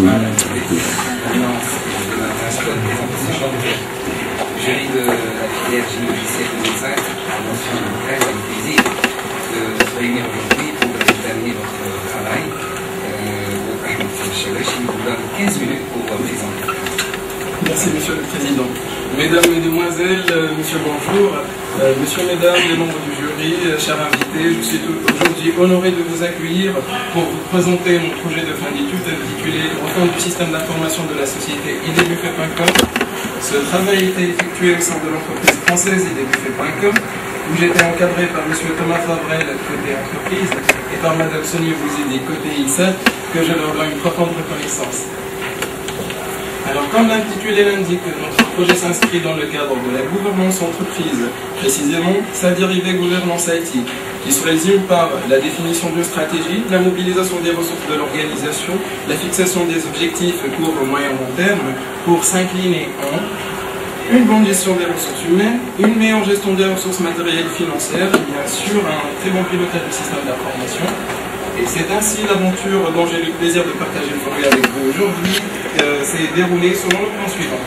Jury de la filière génie logiciel 2005, la mention de très avec plaisir de se réunir aujourd'hui pour examiner votre travail. Je vous donne 15 minutes pour présenter. Merci, Monsieur le Président. Mesdames, Mesdemoiselles, Monsieur, bonjour. Monsieur, Mesdames, les membres du jury, chers invités, je suis aujourd'hui honoré de vous accueillir pour vous présenter mon projet de fin d'études intitulé « Refonte du système d'information de la société idbuffet.com ». Ce travail a été effectué au sein de l'entreprise française idbuffet.com, où j'étais encadré par M. Thomas Favrel côté entreprise et par Mme Sonia Bouzidi côté ISA, que je leur dois une profonde reconnaissance. Alors, comme l'intitulé l'indique, notre projet s'inscrit dans le cadre de la gouvernance entreprise, précisément sa dérivée gouvernance IT, qui se résume par la définition d'une stratégie, la mobilisation des ressources de l'organisation, la fixation des objectifs court, moyen, long terme, pour s'incliner en une bonne gestion des ressources humaines, une meilleure gestion des ressources matérielles et financières, et bien sûr un très bon pilotage du système d'information. Et c'est ainsi l'aventure dont j'ai eu le plaisir de partager le forêt avec vous aujourd'hui s'est déroulée selon le plan suivant.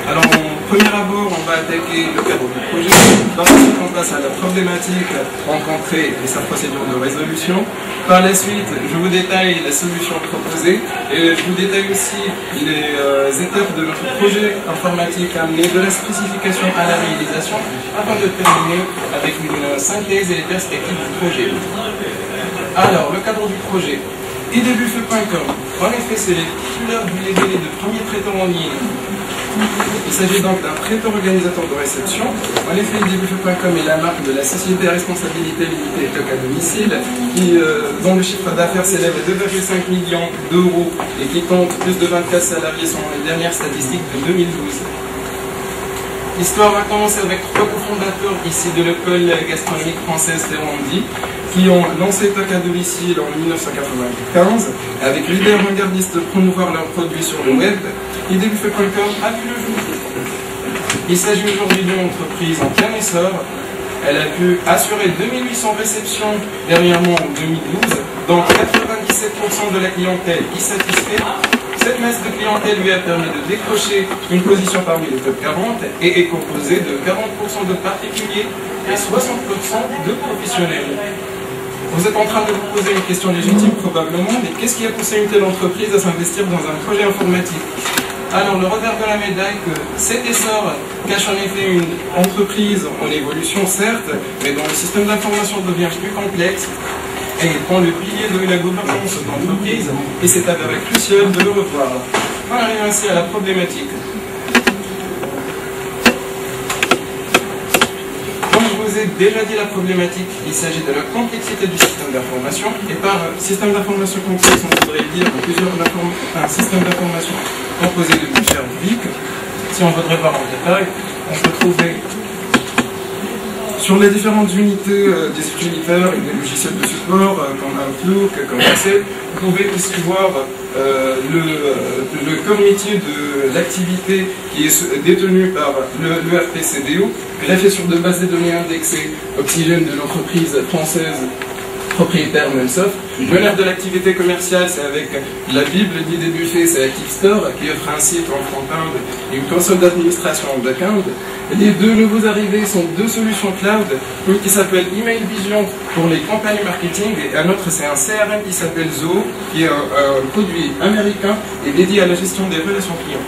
Alors, en premier abord, on va attaquer le cadre du projet. Ensuite, on passe à la problématique rencontrée et sa procédure de résolution. Par la suite, je vous détaille la solution proposée et je vous détaille aussi les étapes de notre projet informatique amené de la spécification à la réalisation afin de terminer avec une synthèse et les perspectives du projet. Alors, le cadre du projet. idbuffet.com. En effet, c'est les titulaires du libellé de premier traiteur en ligne. Il s'agit donc d'un traiteur organisateur de réception. En effet, idbuffet.com est la marque de la société à responsabilité limitée TOC à domicile, dont le chiffre d'affaires s'élève à 2,5 millions d'euros et qui compte plus de 24 salariés selon les dernières statistiques de 2012. L'histoire va commencer avec trois cofondateurs ici de l'école gastronomique française Ferrandi, qui ont lancé TOC à domicile en 1995, avec l'idée avant-gardiste de promouvoir leurs produits sur le web. idbuffet.com a vu le jour. Il s'agit aujourd'hui d'une entreprise en plein essor. Elle a pu assurer 2800 réceptions dernièrement en 2012, dont 97% de la clientèle y satisfait. Cette masse de clientèle lui a permis de décrocher une position parmi les top 40 et est composée de 40% de particuliers et 60% de professionnels. Vous êtes en train de vous poser une question légitime probablement, mais qu'est-ce qui a poussé une telle entreprise à s'investir dans un projet informatique? Alors, le revers de la médaille, que cet essor cache en effet une entreprise en évolution, certes, mais dont le système d'information devient plus complexe et prend le pilier de la gouvernance d'entreprise, et c'est avéré crucial de le revoir. On arrive ainsi à la problématique. Comme je vous ai déjà dit la problématique, il s'agit de la complexité du système d'information, et par système d'information complexe, on voudrait dire un système d'information composé de plusieurs briques. Si on voudrait voir en détail, on peut trouver sur les différentes unités des utilisateurs et des logiciels de support, comme Outlook, comme Excel, vous pouvez aussi voir le corps métier de l'activité qui est détenu par le RPCDO, greffé sur de bases de données indexées Oxygène de l'entreprise française propriétaire Memsoft. Le nerf de l'activité commerciale, c'est avec la Bible d'idbuffet, c'est ActiveStore, qui offre un site en front-end et une console d'administration en back-end. Les deux nouveaux arrivés sont deux solutions cloud, une qui s'appelle Email Vision pour les campagnes marketing et un autre c'est un CRM qui s'appelle Zoho, qui est un produit américain et dédié à la gestion des relations clients.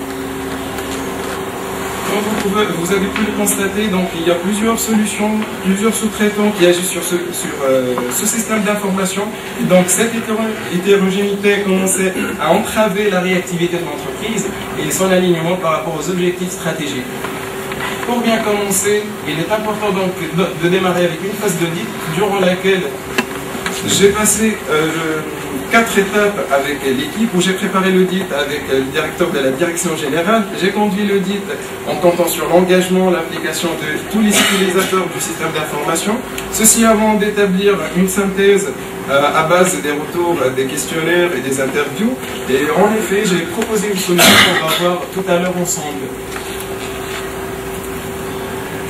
Comme vous avez pu le constater, donc il y a plusieurs solutions, plusieurs sous-traitants qui agissent sur ce système d'information. Donc cette hétérogénéité a commencé à entraver la réactivité de l'entreprise et son alignement par rapport aux objectifs stratégiques. Pour bien commencer, il est important donc de démarrer avec une phase d'audit durant laquelle j'ai passé 4 étapes avec l'équipe où j'ai préparé l'audit avec le directeur de la direction générale. J'ai conduit l'audit en comptant sur l'engagement, l'application de tous les utilisateurs du système d'information. Ceci avant d'établir une synthèse à base des retours, des questionnaires et des interviews. Et en effet, j'ai proposé une solution qu'on va voir tout à l'heure ensemble.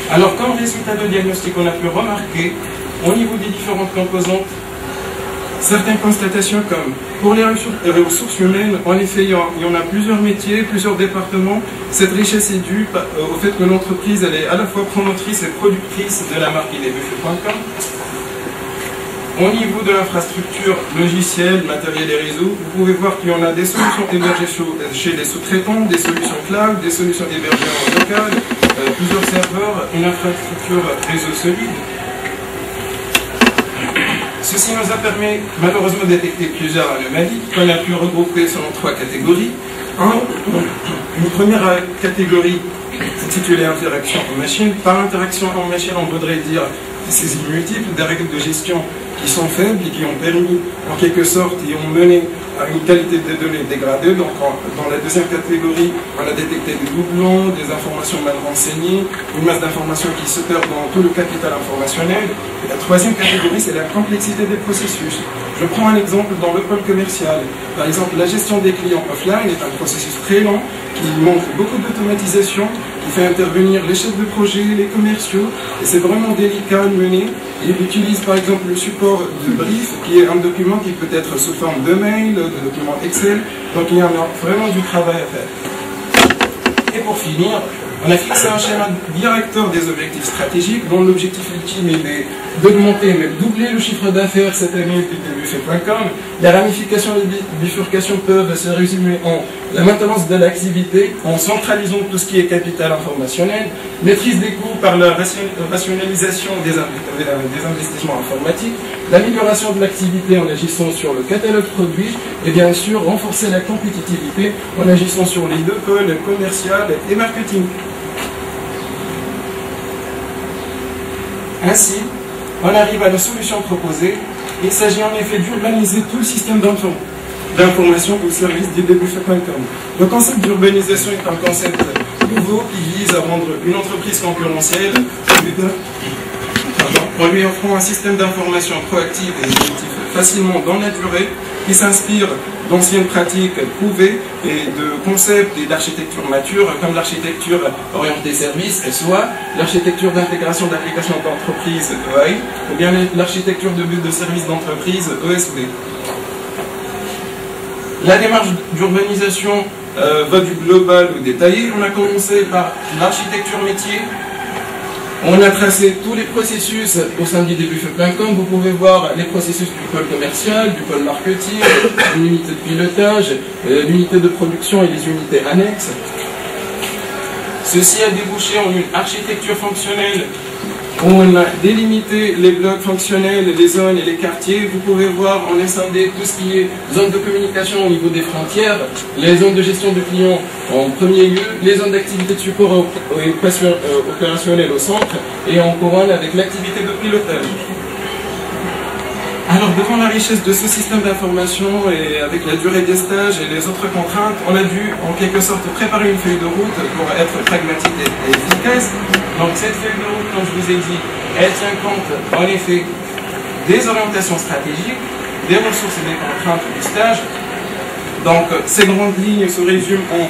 Alors, comme résultat de diagnostic, on a pu remarquer au niveau des différentes composantes Certaines constatations comme, pour les ressources humaines, en effet, il y en a plusieurs métiers, plusieurs départements. Cette richesse est due au fait que l'entreprise elle est à la fois promotrice et productrice de la marque idbuffet.com. Au niveau de l'infrastructure logicielle, matériel et réseau, vous pouvez voir qu'il y en a des solutions hébergées chez des sous-traitants, des solutions cloud, des solutions hébergées en local, plusieurs serveurs, une infrastructure réseau solide. Ceci nous a permis malheureusement de détecter plusieurs anomalies qu'on a pu regrouper selon 3 catégories. Une première catégorie intitulée interaction en machine. Par interaction en machine, on voudrait dire des saisies multiples, des règles de gestion qui sont faibles et qui ont permis, en quelque sorte, et ont mené à une qualité de données dégradée. Donc, dans la deuxième catégorie, on a détecté des doublons, des informations mal renseignées, une masse d'informations qui se perd dans tout le capital informationnel. Et la troisième catégorie, c'est la complexité des processus. Je prends un exemple dans le pôle commercial. Par exemple, la gestion des clients offline est un processus très lent qui montre beaucoup d'automatisation, qui fait intervenir les chefs de projet, les commerciaux, et c'est vraiment délicat à mener. Il utilise par exemple le support de brief, qui est un document qui peut être sous forme de mail, de document Excel, donc il y en a vraiment du travail à faire. Et pour finir, on a fixé un schéma directeur des objectifs stratégiques dont l'objectif ultime est d'augmenter, même doubler le chiffre d'affaires cette année d'idbuffet.com. Les ramifications et les bifurcations peuvent se résumer en la maintenance de l'activité, en centralisant tout ce qui est capital informationnel, maîtrise des coûts par la rationalisation des investissements informatiques, l'amélioration de l'activité en agissant sur le catalogue produit et bien sûr renforcer la compétitivité en agissant sur les deux pôles commercial et marketing. Ainsi, on arrive à la solution proposée. Il s'agit en effet d'urbaniser tout le système d'information au service d'idbuffet.com. Le concept d'urbanisation est un concept nouveau qui vise à rendre une entreprise concurrentielle en lui offrant un système d'information proactif et effectif facilement dans la durée qui s'inspire d'anciennes pratiques prouvées et de concepts et d'architecture mature comme l'architecture orientée service, SOA, l'architecture d'intégration d'applications d'entreprise, EAI, ou bien l'architecture de but de service d'entreprise, ESB. La démarche d'urbanisation va du global au détaillé. On a commencé par l'architecture métier. On a tracé tous les processus au sein d'idbuffet.com. Vous pouvez voir les processus du pôle commercial, du pôle marketing, l'unité de pilotage, l'unité de production et les unités annexes. Ceci a débouché en une architecture fonctionnelle où on a délimité les blocs fonctionnels, les zones et les quartiers. Vous pouvez voir, on a scindé tout ce qui est zone de communication au niveau des frontières, les zones de gestion de clients en premier lieu, les zones d'activité de support opérationnel au centre, et on couronne avec l'activité de pilotage. Alors, devant la richesse de ce système d'information et avec la durée des stages et les autres contraintes, on a dû en quelque sorte préparer une feuille de route pour être pragmatique et efficace. Donc cette feuille de route, comme je vous ai dit, elle tient compte en effet des orientations stratégiques, des ressources et des contraintes du stage. Donc ces grandes lignes se résument en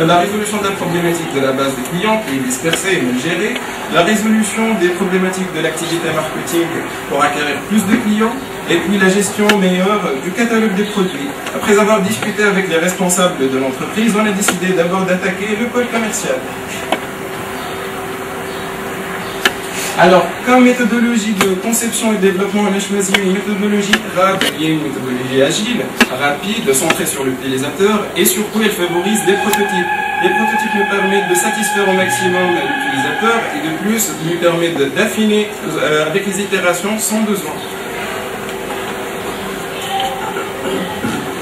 la résolution de la problématique de la base des clients qui est dispersée et mal gérée, la résolution des problématiques de l'activité marketing pour acquérir plus de clients, et puis la gestion meilleure du catalogue des produits. Après avoir discuté avec les responsables de l'entreprise, on a décidé d'abord d'attaquer le pôle commercial. Alors, comme méthodologie de conception et développement, on a choisi une méthodologie RAD, qui est une méthodologie agile, rapide, centrée sur l'utilisateur, et surtout elle favorise les prototypes. Les prototypes nous permettent de satisfaire au maximum l'utilisateur, et de plus, lui permettent d'affiner avec les itérations sans besoin.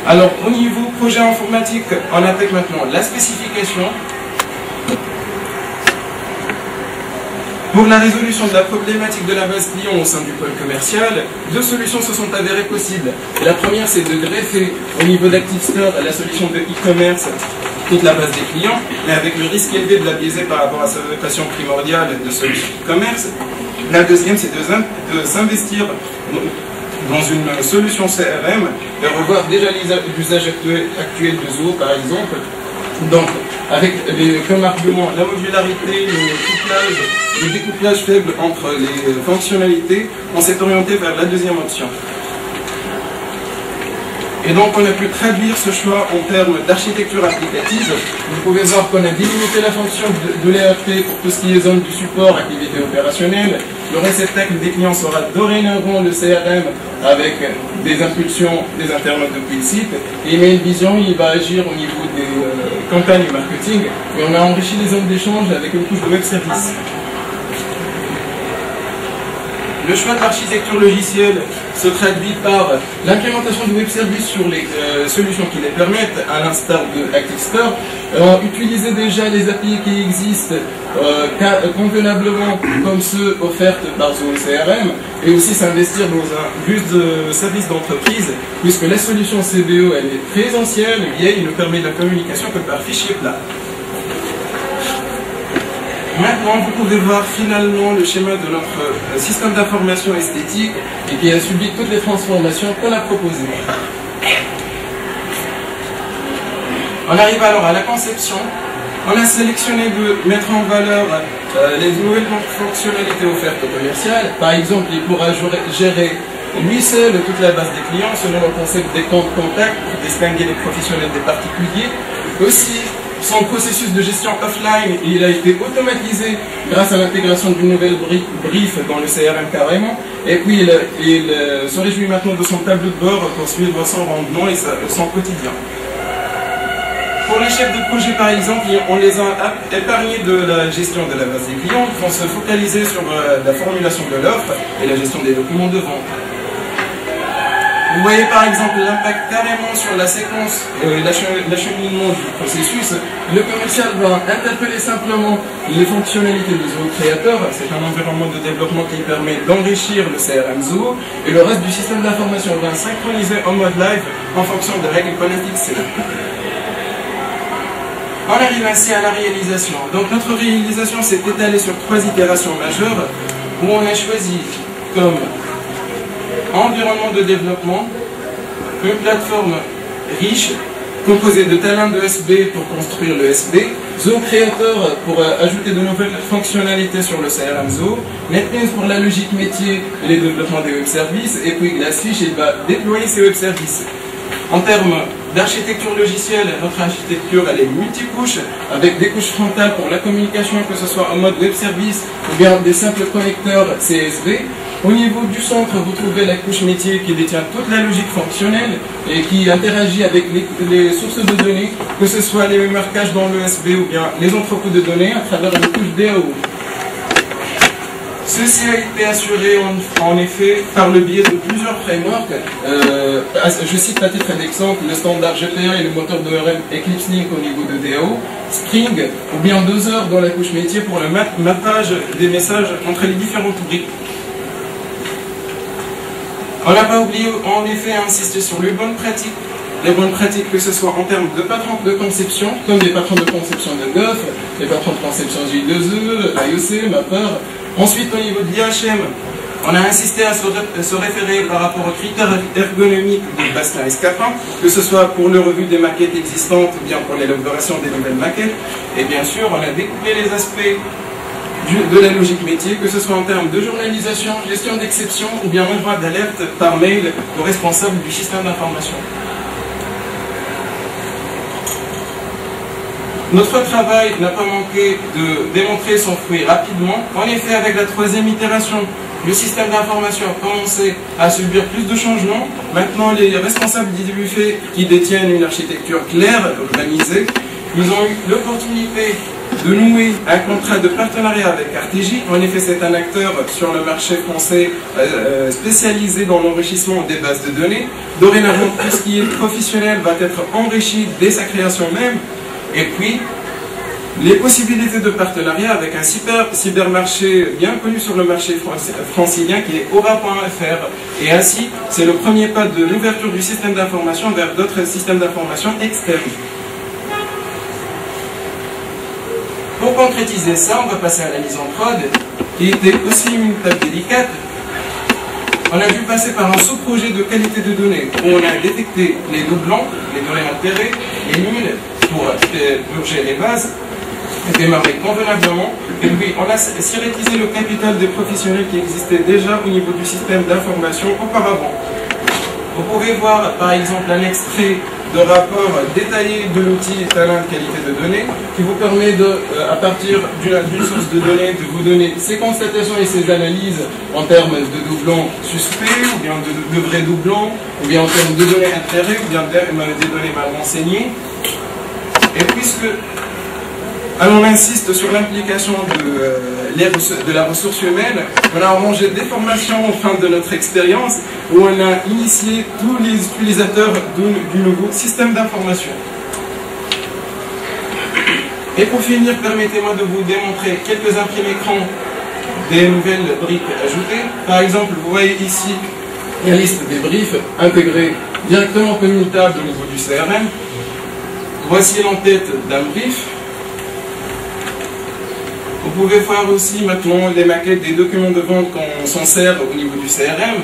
Alors, au niveau projet informatique, on attaque maintenant la spécification. Pour la résolution de la problématique de la base client au sein du pôle commercial, deux solutions se sont avérées possibles. Et la première, c'est de greffer au niveau d'ActiveStore la solution de e-commerce toute la base des clients, mais avec le risque élevé de la biaiser par rapport à sa vocation primordiale de solution e-commerce. La deuxième, c'est de s'investir dans une solution CRM et revoir déjà l'usage actuel de Zoho, par exemple. Donc, avec comme argument la modularité, le découplage faible entre les fonctionnalités, on s'est orienté vers la deuxième option. Et donc on a pu traduire ce choix en termes d'architecture applicative. Vous pouvez voir qu'on a délimité la fonction de l'ERP pour tout ce qui est zone du support, activité opérationnelle. Le réceptacle des clients sera dorénavant le CRM avec des impulsions des internautes depuis le site. Et Email Vision, il va agir au niveau des campagnes marketing. Et on a enrichi les zones d'échange avec une couche de web service. Le choix de l'architecture logicielle se traduit par l'implémentation de web services sur les solutions qui les permettent, à l'instar de ActiveStore. Utiliser déjà les API qui existent convenablement comme ceux offerts par Zoho CRM, et aussi s'investir dans un bus de service d'entreprise, puisque la solution CBE elle est très ancienne, vieille, il ne permet de la communication que par fichier plat. Maintenant, vous pouvez voir finalement le schéma de notre système d'information esthétique et qui a subi toutes les transformations qu'on a proposées. On arrive alors à la conception. On a sélectionné de mettre en valeur les nouvelles fonctionnalités offertes aux commerciales. Par exemple, il pourra gérer lui seul toute la base des clients selon le concept des comptes contacts pour distinguer les professionnels des particuliers. Aussi, son processus de gestion offline, il a été automatisé grâce à l'intégration d'une nouvelle brief dans le CRM carrément. Et puis, il se réjouit maintenant de son tableau de bord pour suivre son rendement et son quotidien. Pour les chefs de projet, par exemple, on les a épargnés de la gestion de la base des clients. Ils vont se focaliser sur la formulation de l'offre et la gestion des documents de vente. Vous voyez par exemple l'impact carrément sur la séquence et l'acheminement du processus. Le commercial va interpeller simplement les fonctionnalités de Zoho Creator. C'est un environnement de développement qui permet d'enrichir le CRM Zoho. Et le reste du système d'information va synchroniser en mode live en fonction des règles connectiques. On arrive ainsi à la réalisation. Donc notre réalisation s'est étalée sur 3 itérations majeures où on a choisi comme environnement de développement, une plateforme riche, composée de talents de SB pour construire le SB, Zoho Creator pour ajouter de nouvelles fonctionnalités sur le CRM Zoho, NetBeans pour la logique métier et les développements des web services, et puis Glassfish, il va déployer ces web services. En termes d'architecture logicielle, notre architecture elle est multicouche, avec des couches frontales pour la communication, que ce soit en mode web service ou bien des simples connecteurs CSV. Au niveau du centre, vous trouvez la couche métier qui détient toute la logique fonctionnelle et qui interagit avec les sources de données, que ce soit les mémoires cache dans l'ESB ou bien les entrepôts de données à travers une couche DAO. Ceci a été assuré en effet par le biais de plusieurs frameworks. Je cite à titre d'exemple le standard GPA et le moteur d'ORM Eclipse Link au niveau de DAO, Spring ou bien 2 heures dans la couche métier pour le mappage des messages entre les différentes briques. On n'a pas oublié en effet à insister sur les bonnes pratiques. Les bonnes pratiques, que ce soit en termes de patrons de conception, comme les patrons de conception de GOF, les patrons de conception J2E, IOC, Mapper. Ensuite, au niveau de l'IHM, on a insisté à se référer par rapport aux critères ergonomiques de Bastien et Scapin, que ce soit pour le revue des maquettes existantes ou bien pour l'élaboration des nouvelles maquettes. Et bien sûr, on a découpé les aspects de la logique métier, que ce soit en termes de journalisation, gestion d'exception ou bien envoi d'alerte par mail aux responsables du système d'information. Notre travail n'a pas manqué de démontrer son fruit rapidement. En effet, avec la 3e itération, le système d'information a commencé à subir plus de changements. Maintenant, les responsables du buffet qui détiennent une architecture claire, urbanisée, ils ont eu l'opportunité de nouer un contrat de partenariat avec RTJ. En effet, c'est un acteur sur le marché français spécialisé dans l'enrichissement des bases de données. Dorénavant, tout ce qui est professionnel va être enrichi dès sa création même. Et puis, les possibilités de partenariat avec un cybermarché bien connu sur le marché francilien qui est Aura.fr. Et ainsi, c'est le premier pas de l'ouverture du système d'information vers d'autres systèmes d'information externes. Pour concrétiser ça, on va passer à la mise en prod, qui était aussi une étape délicate. On a dû passer par un sous-projet de qualité de données, où on a détecté les doublons, les données altérées, les nulles, pour purger les bases, et démarrer convenablement. Et puis, on a syrétisé le capital des professionnels qui existaient déjà au niveau du système d'information auparavant. Vous pouvez voir par exemple un extrait de rapport détaillé de l'outil Talent qualité de données qui vous permet à partir d'une source de données de vous donner ses constatations et ses analyses en termes de doublons suspects ou bien de vrais doublons ou bien en termes de données intérêts ou bien des données mal renseignées. Et puisque on insiste sur l'implication de la ressource humaine, on a arrangé des formations au fin de notre expérience où on a initié tous les utilisateurs du nouveau système d'information. Et pour finir, permettez-moi de vous démontrer quelques imprimés écrans des nouvelles briques ajoutées. Par exemple, vous voyez ici la liste des briefs intégrés directement commutables au niveau du CRM. Voici l'entête d'un brief. Vous pouvez voir aussi maintenant les maquettes des documents de vente qu'on s'en sert au niveau du CRM.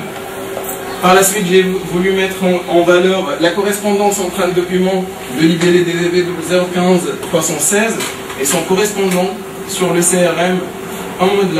Par la suite, j'ai voulu mettre en valeur la correspondance entre un document de libellé DDV 015-316 et son correspondant sur le CRM en mode